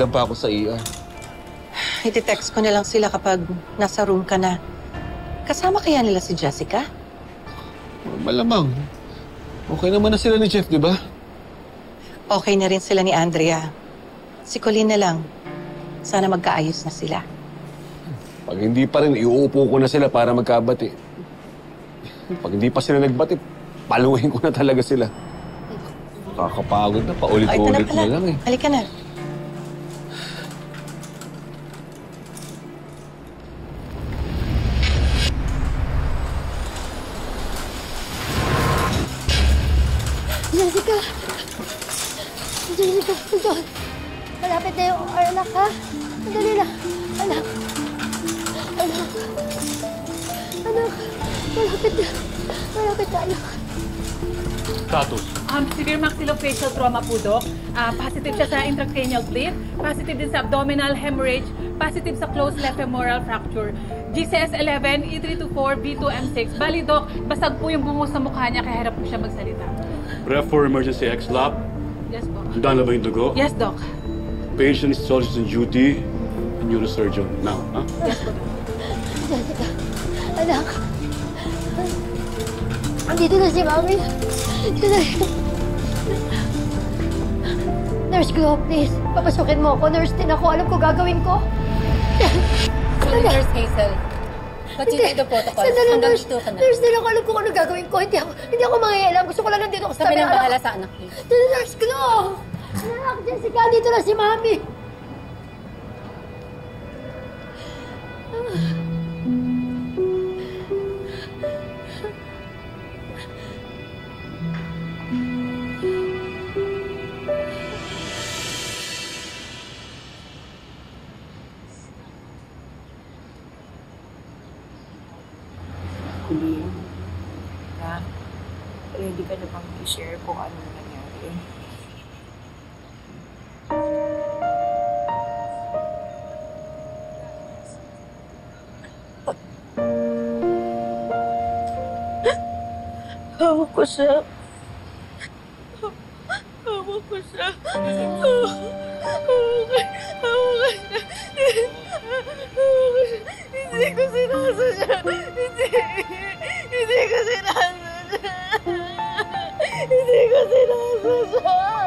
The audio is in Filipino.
nandiyan pa ako sa ER. I-text ko na lang sila kapag nasa room ka na. Kasama kaya nila si Jessica? Malamang. Okay naman na sila ni Jeff, di ba? Okay na rin sila ni Andrea. Si Colleen na lang. Sana magkaayos na sila. Pag hindi pa rin, iuupo ko na sila para magkabati. Pag hindi pa sila nagbati, paluhin ko na talaga sila. Kakapagod na, paulit-ulit na lang eh. Halika na. Jessica! Jessica, ito. Malapit na yung anak, ha? Sandali lang. Anak. Anak. Anak. Malapit na. Malapit na, anak. Status? Severe maxillofacial trauma po, Doc. Positive siya sa intracranial bleed, positive din sa abdominal hemorrhage, positive sa closed left femoral fracture. GCS11, E324, B2M6. Bali, Doc, basag po yung bungo sa mukha niya kaya hirap po siya magsalita. Ref for emergency X-lab. Yes po. Handa na ba yung dugo? Yes, Doc. Patient is soldiers on duty and neurosurgeon now, ha? Yes po, Doc. Jessica, anak. Andito na si Mami. Nurse Glo, please. Papasukin mo ako. Nurse din ako. Alam ko gagawin ko. Nurse Hazel. Continue the protocol. Hanggang dito ka na. Nurse din ako. Alam ko kung ano gagawin ko. Hindi ako mangyayala. Gusto ko lang nandito ako sa Kami nang bahala sa anak niyo. Nurse Glo! Anak, Jessica, dito na si Mami. Colleen, na, ready ka na bang i-share kung ano nangyari? Hawak ko siya. Hawak ko siya. Hindi ko sinasa siya. Hindi ko sinasa siya. Hindi ko sinasa siya.